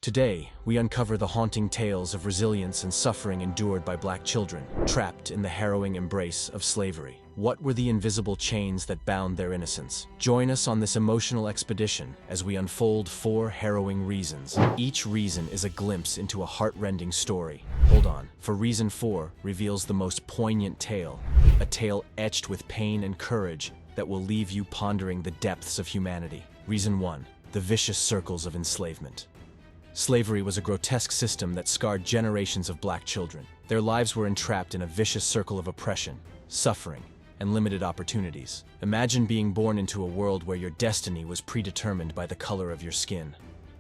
Today, we uncover the haunting tales of resilience and suffering endured by Black children, trapped in the harrowing embrace of slavery. What were the invisible chains that bound their innocence? Join us on this emotional expedition as we unfold 4 harrowing reasons. Each reason is a glimpse into a heartrending story. Hold on, for reason 4 reveals the most poignant tale, a tale etched with pain and courage that will leave you pondering the depths of humanity. Reason 1, the vicious circles of enslavement. Slavery was a grotesque system that scarred generations of Black children. Their lives were entrapped in a vicious circle of oppression, suffering, and limited opportunities. Imagine being born into a world where your destiny was predetermined by the color of your skin,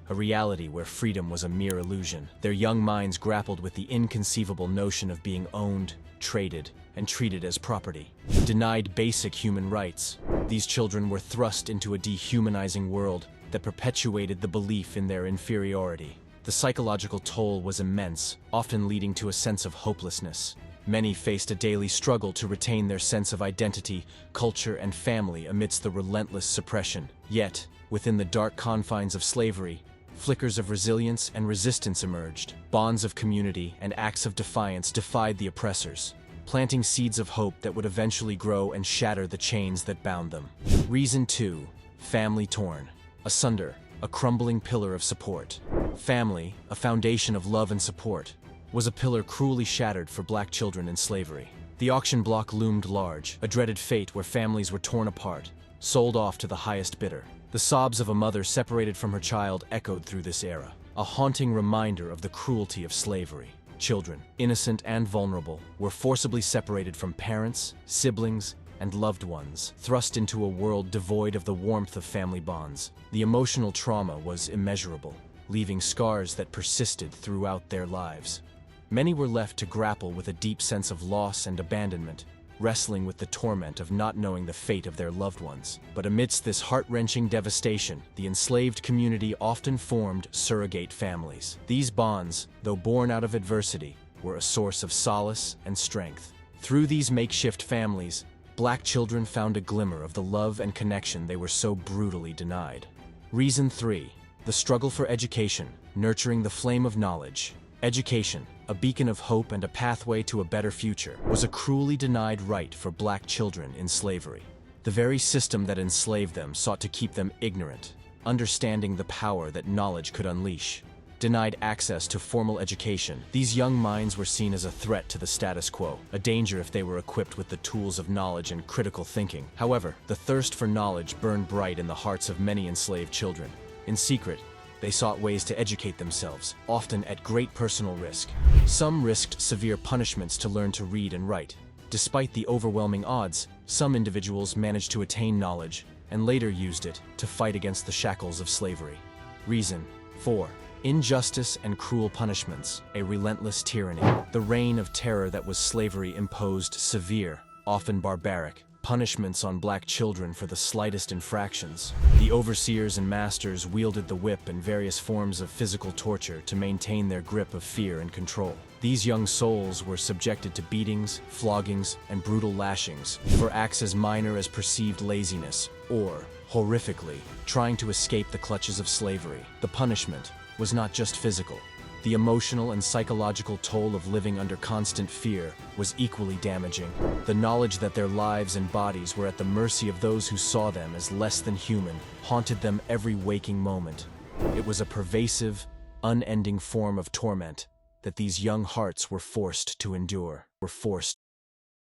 a reality where freedom was a mere illusion. Their young minds grappled with the inconceivable notion of being owned, traded, and treated as property. Denied basic human rights, these children were thrust into a dehumanizing world that perpetuated the belief in their inferiority. The psychological toll was immense, often leading to a sense of hopelessness. Many faced a daily struggle to retain their sense of identity, culture, and family amidst the relentless suppression. Yet, within the dark confines of slavery, flickers of resilience and resistance emerged. Bonds of community and acts of defiance defied the oppressors, planting seeds of hope that would eventually grow and shatter the chains that bound them. Reason 2, family torn. Asunder, a crumbling pillar of support. Family, a foundation of love and support, was a pillar cruelly shattered for Black children in slavery. The auction block loomed large, a dreaded fate where families were torn apart, sold off to the highest bidder. The sobs of a mother separated from her child echoed through this era, a haunting reminder of the cruelty of slavery. Children, innocent and vulnerable, were forcibly separated from parents, siblings, and loved ones, thrust into a world devoid of the warmth of family bonds. The emotional trauma was immeasurable, leaving scars that persisted throughout their lives. Many were left to grapple with a deep sense of loss and abandonment, wrestling with the torment of not knowing the fate of their loved ones. But amidst this heart-wrenching devastation, the enslaved community often formed surrogate families. These bonds, though born out of adversity, were a source of solace and strength. Through these makeshift families, Black children found a glimmer of the love and connection they were so brutally denied. Reason 3, the struggle for education, nurturing the flame of knowledge. Education, a beacon of hope and a pathway to a better future, was a cruelly denied right for Black children in slavery. The very system that enslaved them sought to keep them ignorant, understanding the power that knowledge could unleash. Denied access to formal education, these young minds were seen as a threat to the status quo, a danger if they were equipped with the tools of knowledge and critical thinking. However, the thirst for knowledge burned bright in the hearts of many enslaved children. In secret, they sought ways to educate themselves, often at great personal risk. Some risked severe punishments to learn to read and write. Despite the overwhelming odds, some individuals managed to attain knowledge and later used it to fight against the shackles of slavery. Reason 4. Injustice and cruel punishments, a relentless tyranny. The reign of terror that was slavery imposed severe, often barbaric, punishments on Black children for the slightest infractions. The overseers and masters wielded the whip and various forms of physical torture to maintain their grip of fear and control. These young souls were subjected to beatings, floggings, and brutal lashings for acts as minor as perceived laziness or, horrifically, trying to escape the clutches of slavery. The punishment was not just physical. The emotional and psychological toll of living under constant fear was equally damaging. The knowledge that their lives and bodies were at the mercy of those who saw them as less than human haunted them every waking moment. It was a pervasive, unending form of torment that these young hearts were forced to endure.